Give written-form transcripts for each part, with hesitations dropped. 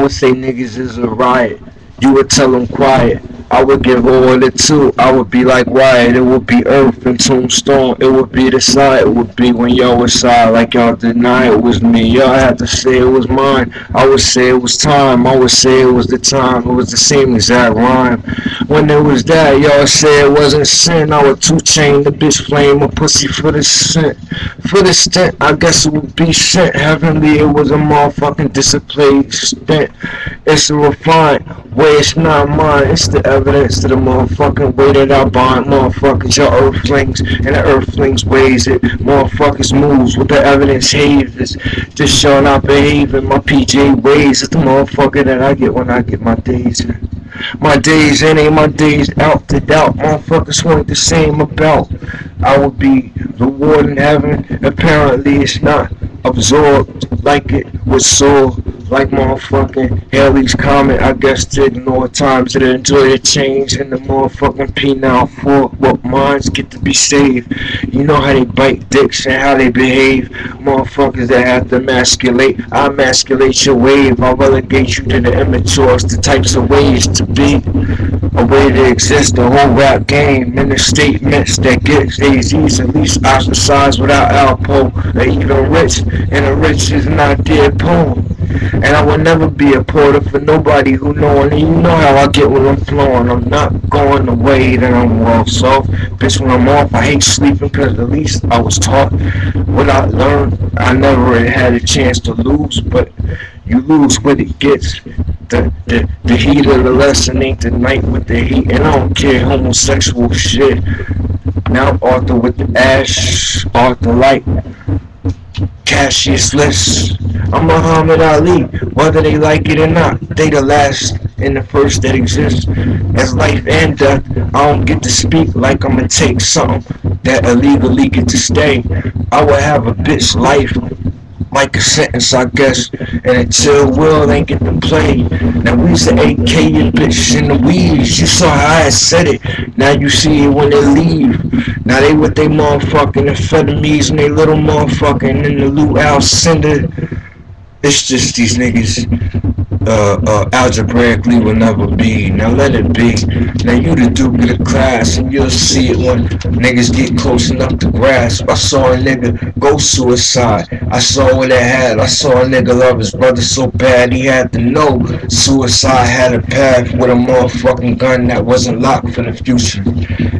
would say niggas is a riot. You would tell them quiet. I would give all it too. I would be like Wyatt. It would be Earth and Tombstone. It would be the side. It would be when y'all was side. Like y'all deny it was me. Y'all had to say it was mine. I would say it was time. I would say it was the time. It was the same exact rhyme. When it was that, y'all say it wasn't sin. I would 2-chain the bitch, flame a pussy for the scent. For the stint, I guess it would be sent heavenly. It was a motherfucking disciplined stint. It's a refined way, it's not mine. It's the evidence to the motherfucking way that I bind motherfuckers. Your earthlings and the earthlings ways it. Motherfuckers moves with the evidence havens. Just showing out behaving my PJ ways. It's the motherfucker that I get when I get my days in. My days in ain't my days out to doubt. Motherfuckers want the same about. I would be reward in heaven. Apparently it's not absorbed like it was so. Like motherfucking Haley's comment, I guess to ignore times that enjoy the change and the motherfucking P now for what minds get to be saved. You know how they bite dicks and how they behave. Motherfuckers that have to emasculate. I emasculate your wave. I relegate you to the immatures, the types of ways to be. A way to exist, the whole rap game, and the statements that get AZs at least ostracized without Alpo. Or even rich, and the rich is an idea poem. And I will never be a porter for nobody who knowing. And you know how I get when I'm flowing. I'm not going the way that I'm well soft. Bitch, when I'm off, I hate sleeping because at least I was taught what I learned. I never had a chance to lose, but you lose what it gets. The heat of the lesson ain't the night with the heat. And I don't care homosexual shit. Now Arthur with the ash, Arthur light. Cassius list. I'm Muhammad Ali, whether they like it or not. They the last and the first that exists. As life and death, I don't get to speak like I'ma take something that illegally get to stay. I would have a bitch life like a sentence, I guess, and until Will ain't get to play. Now we used to AK your bitch in the weeds. You saw how I said it. Now you see it when they leave. Now they with they motherfucking amphetamines and they little motherfucking in the Lou Alcindor. It's just these niggas algebraically will never be. Now let it be. Now you the duke of the class and you'll see it when niggas get close enough to grasp. I saw a nigga go suicide. I saw what it had. I saw a nigga love his brother so bad he had to know suicide had a path with a motherfucking gun that wasn't locked for the future.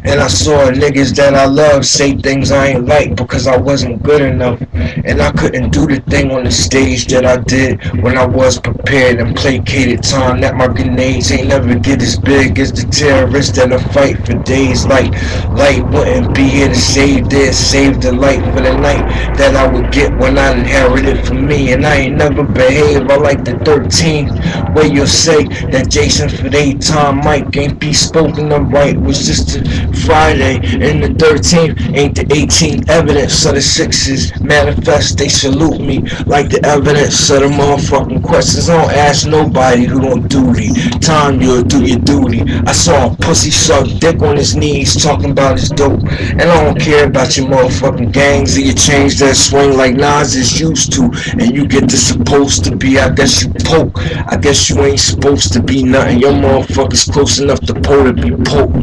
And I saw niggas that I love say things I ain't like because I wasn't good enough. And I couldn't do the thing on the stage that I did when I was prepared and placated. Time that my grenades ain't never get as big as the terrorists that'll fight for days. Like light wouldn't be here to save this, save the light for the night that I would get when I inherited from me. And I ain't never behaved. I like the 13th where you'll say that Jason for the 8-time-mike ain't be spoken of right. It was just a Friday, and the 13th ain't the 18th. Evidence of the 6s manifest, they salute me like the evidence of the motherfucking questions. I don't ask nobody who don't duty. Time you'll do your duty. I saw a pussy suck dick on his knees talking about his dope. And I don't care about your motherfucking gangs or your chains that swing like Nas is used to. And you get the supposed to be, I guess you poke. I guess you ain't supposed to be nothing. Your motherfuckers close enough to Poe to be Pope.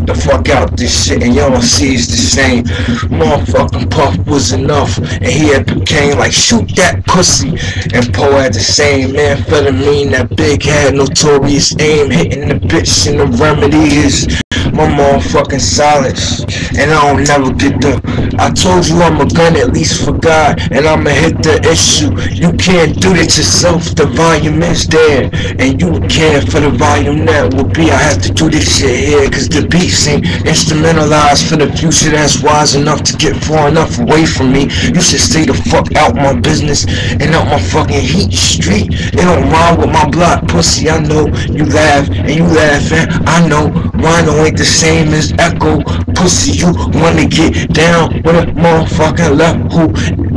The fuck out this shit and y'all don't see it's the same. Motherfucking Puff was enough and he had became like shoot that pussy. And Poe had the same amphetamine, that big head, notorious aim, hitting the bitch and the remedy is my motherfucking silence. And I don't never get the I told you I'm a gun at least for God, and I'ma hit the issue. You can't do that yourself, the volume is there, and you would care for the volume that will be. I have to do this shit here, cause the beats ain't instrumentalized for the future that's wise enough to get far enough away from me. You should stay the fuck out my business and out my fucking heat street. It don't rhyme with my block pussy. I know you laugh and you laughing. I know Rhino ain't the same as Echo. Pussy, you wanna get down with a motherfucking left who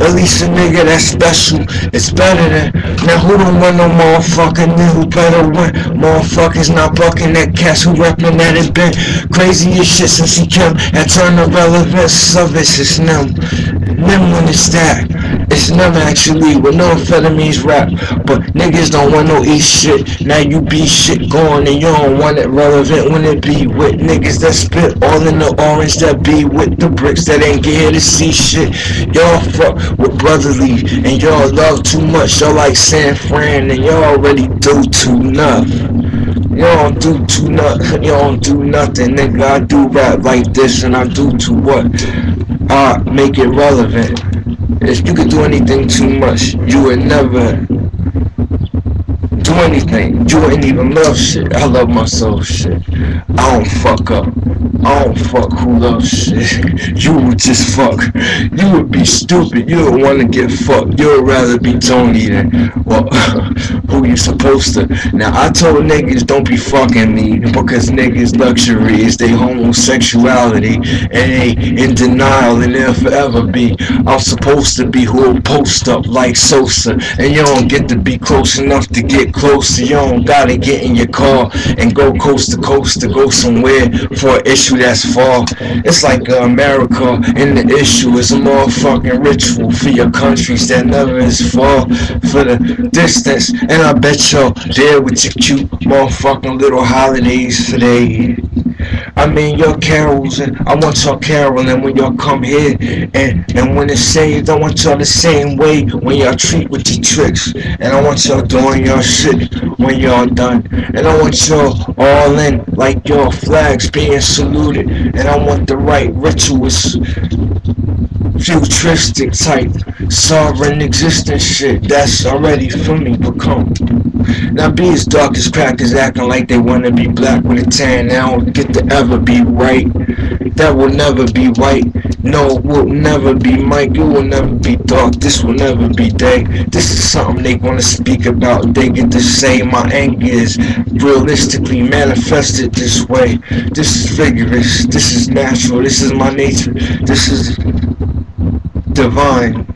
at least a nigga that's special. It's better than now who don't want no motherfucking nigga who better win. Motherfuckers not bucking that cats who reppin' that it been crazy as shit since he came and turned the relevance of it. It's them then when it's that, it's never actually with no amphetamines rap. But niggas don't want no eat shit. Now you be shit going and you don't want it relevant when it be with niggas that spit all in the orange, that be with the bricks that ain't get here to see shit. Y'all fuck with brotherly and y'all love too much. Y'all like San Fran and y'all already do too enough. You don't do too nothing. You don't do nothing, nigga. I do rap like this and I do to what? I make it relevant. If you could do anything too much, you would never do anything. You wouldn't even love shit. I love myself shit. I don't fuck up. I don't fuck who loves shit. You would just fuck. You would be stupid. You would want to get fucked. You would rather be Tony than, well, who you supposed to. Now, I told niggas don't be fucking me because niggas' luxury is their homosexuality and they in denial and they'll forever be. I'm supposed to be who will post up like Sosa and you don't get to be close enough to get closer. You don't gotta get in your car and go coast to coast to go somewhere for an issue that's far. It's like America and the issue is a motherfucking ritual for your countries that never is far for the distance. And I bet y'all there with your cute motherfucking little holidays today. I mean your carols and I want y'all caroling when y'all come here and when it's saved I want y'all the same way when y'all treat with your tricks and I want y'all doing your shit when y'all done and I want y'all all in like your flags being saluted and I want the right rituals futuristic type sovereign existence shit that's already for me become. Now be as dark as crackers acting like they wanna be black with a tan. They don't get to ever be right. That will never be right. No, it will never be Mike. It will never be dark. This will never be day. This is something they wanna speak about. They get to say my anger is realistically manifested this way. This is vigorous. This is natural. This is my nature. This is divine.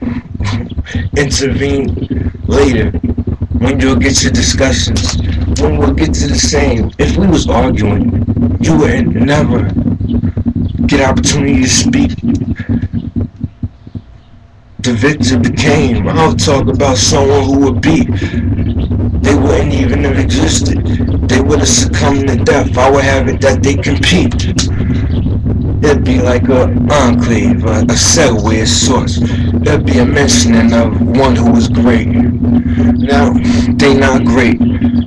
Intervene later when you'll get your discussions, when we'll get to the same. If we was arguing, you would never get opportunity to speak. The victor became. I'll talk about someone who would be. They wouldn't even have existed. They would have succumbed to death. I would have it that they compete. It'd be like a enclave, a segue of sorts. There'd be a mentioning of one who was great. Now, they not great.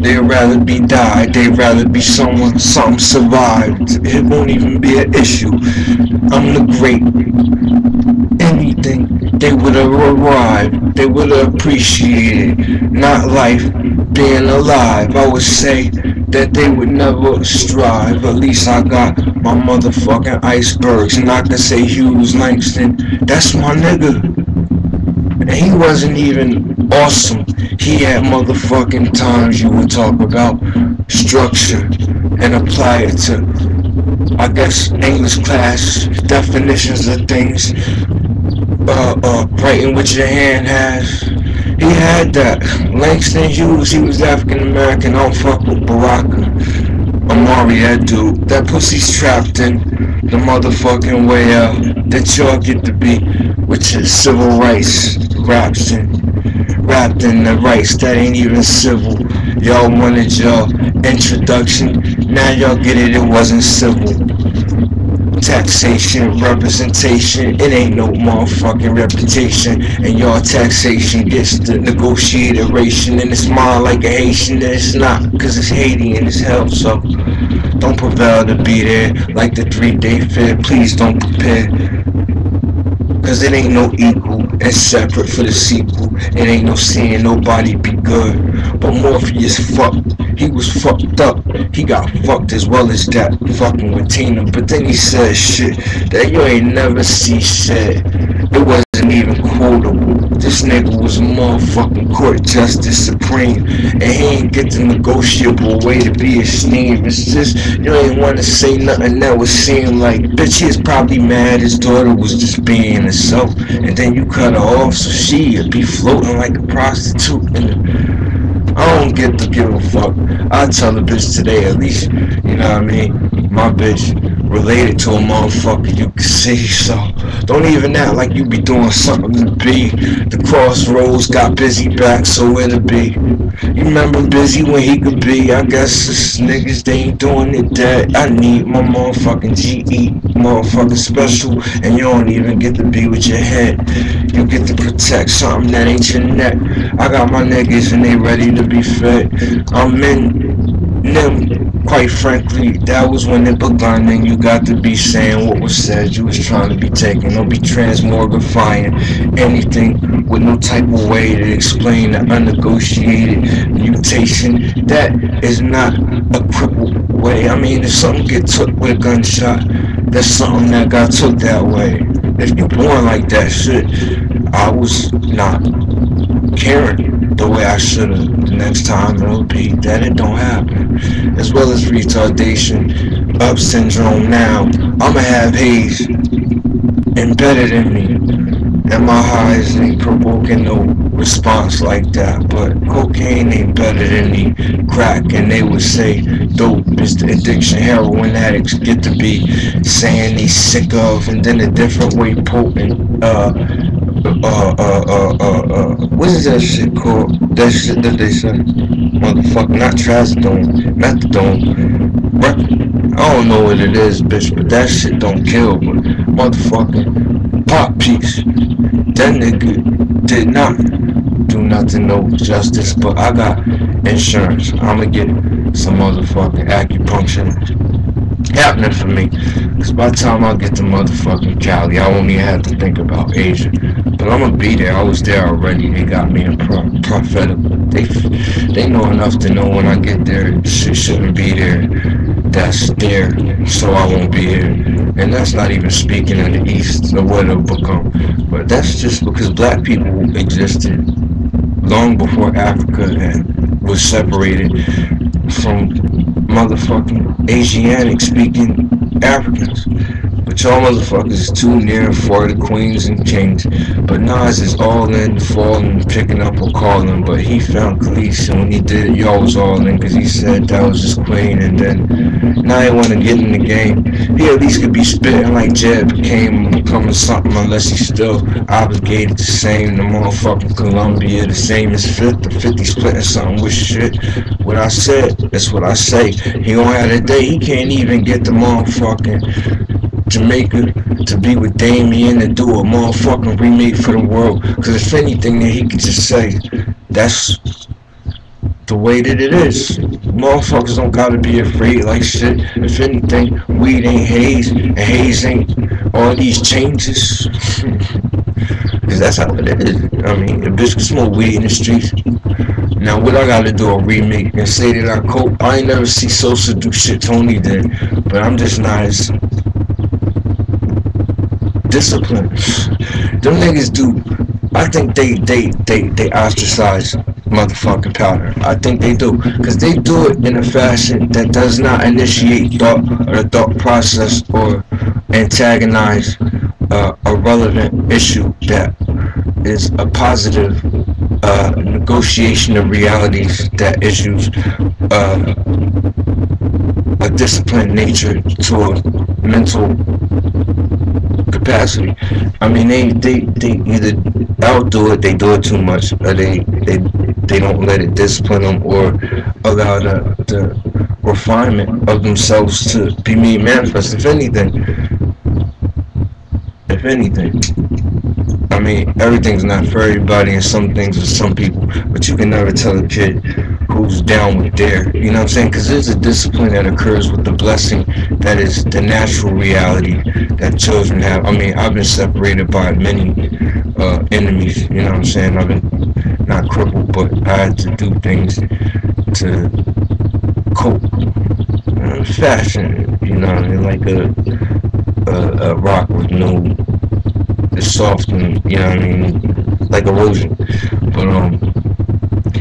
They'd rather be died. They'd rather be something survived. It won't even be an issue. I'm the great. Anything, they would have arrived. They would have appreciated. Not life, being alive. I would say that they would never strive. At least I got my motherfucking icebergs. And I can say Hughes Langston, that's my nigga. And he wasn't even awesome. He had motherfucking times you would talk about structure and apply it to, I guess, English class definitions of things. Writing with your hand has. He had that. Langston Hughes, he was African American. I don't fuck with Baraka. Amari, that dude. That pussy's trapped in the motherfucking way out that y'all get to be, which is civil rights wrapped in the rights that ain't even civil. Y'all wanted your introduction. Now y'all get it, it wasn't civil. Taxation, representation, it ain't no motherfucking reputation. And y'all taxation gets the negotiated ration. And it's mine like a Haitian, and it's not, cause it's Haiti and it's hell. So don't prevail to be there like the 3-day fair. Please don't prepare, cause it ain't no equal and separate for the sequel. It ain't no seeing nobody be good. But Morpheus fucked. He was fucked up. He got fucked as well as that, fucking with Tina. But then he said shit that you ain't never see said. It wasn't even quotable. This nigga was a motherfucking court justice supreme, and he ain't get the negotiable way to be esteemed. It's just, you ain't want to say nothing that would seem like, bitch, he is probably mad his daughter was just being herself, and then you cut her off so she'd be floating like a prostitute in the, I don't get to give a fuck. I'll tell the bitch today at least, you know what I mean? My bitch related to a motherfucker, you can see, so don't even act like you be doing something to be. The crossroads got busy back, so it'll be. You remember Busy when he could be? I guess this niggas, they ain't doing it that. I need my motherfucking GE, motherfucking special, and you don't even get to be with your head. You get to protect something that ain't your neck. I got my niggas and they ready to be fed. I'm in them. Quite frankly, that was when it begun, and you got to be saying what was said. You was trying to be taken. Don't be transmogrifying anything with no type of way to explain the unnegotiated mutation. That is not a crippled way. I mean, if something get took with a gunshot, that's something that got took that way. If you born like that shit, I was not caring the way I should've. The next time it'll be that it don't happen. As well as retardation, up syndrome now. I'ma have haze embedded in me. And my highs ain't provoking no response like that. But cocaine ain't better than me. Crack, and they would say dope is the addiction heroin addicts get to be saying they sick of, and then a different way potent. What is that shit called? That shit that they say, motherfucker, not trazodone, methadone. I don't know what it is, bitch, but that shit don't kill. But motherfucking pop piece, that nigga did not do nothing, no justice. But I got insurance. I'ma get some motherfucking acupuncture happening for me. Cause by the time I get to motherfucking Cali, I won't even have to think about Asia. But I'm gonna be there. I was there already. They got me in prophetic. They know enough to know when I get there, shit shouldn't be there. That's there, so I won't be here. And that's not even speaking of the East or what it'll become. But that's just because black people existed long before Africa was separated from motherfucking Asiatic speaking Africans. But y'all motherfuckers is too near and far to queens and kings. But Nas is all in, falling, picking up or calling. But he found Khalees, and when he did it, y'all was all in, cause he said that was his queen. And then now he wanna get in the game. He at least could be spitting like Jed becoming something, unless he's still obligated the same. The motherfucking Columbia, the same as 50 splitting something with shit. What I said, that's what I say. He gon' have a day he can't even get the motherfucking Jamaica to be with Damien and do a motherfucking remake for the world. Cause if anything, then he could just say, that's the way that it is. Motherfuckers don't gotta be afraid like shit. If anything, weed ain't haze, and haze ain't all these changes. Cause that's how it is. I mean, a bitch can smoke weed in the streets. Now what I gotta do, a remake and say that I cope. I ain't never see Sosa do shit Tony did, but I'm just not as disciplined. Them niggas do. I think they ostracize motherfucking Powder. I think they do, cause they do it in a fashion that does not initiate thought or the thought process or antagonize a relevant issue that is a positive negotiation of realities that issues a disciplined nature to a mental capacity. I mean, they either outdo it, they do it too much, or they don't let it discipline them or allow the refinement of themselves to be made manifest. If anything, I mean, everything's not for everybody, and some things for some people, but you can never tell a kid who's down with their, you know what I'm saying? Because there's a discipline that occurs with the blessing that is the natural reality that children have. I mean, I've been separated by many enemies, you know what I'm saying? I've been not crippled, but I had to do things to cope. Fashion, you know what I mean? Like a rock with no, it's soft and, you know what I mean, like erosion. But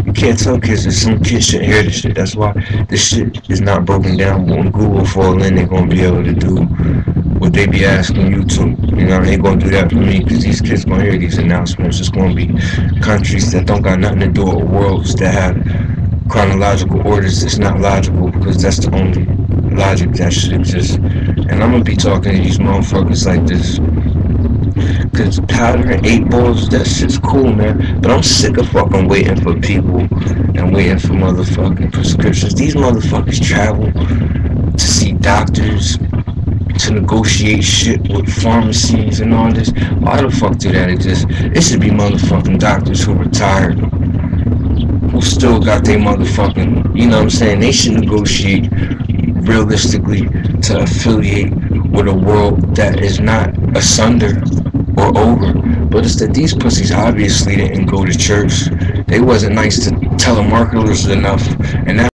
you can't tell kids that some kids shouldn't hear this shit. That's why this shit is not broken down. But when Google fall in, they're gonna be able to do what they be asking you to. You know, they gonna do that for me, because these kids gonna hear these announcements. It's gonna be countries that don't got nothing to do with worlds that have chronological orders that's not logical, because that's the only logic that should exist. And I'm gonna be talking to these motherfuckers like this. Cause powder and 8 balls, that shit's cool, man. But I'm sick of fucking waiting for people and waiting for motherfucking prescriptions. These motherfuckers travel to see doctors, to negotiate shit with pharmacies and all this. Why the fuck do that exist? It should be motherfucking doctors who retired, who still got their motherfucking, you know what I'm saying? They should negotiate realistically to affiliate with a world that is not asunder or over. But it's that these pussies obviously didn't go to church. They wasn't nice to telemarketers enough, and that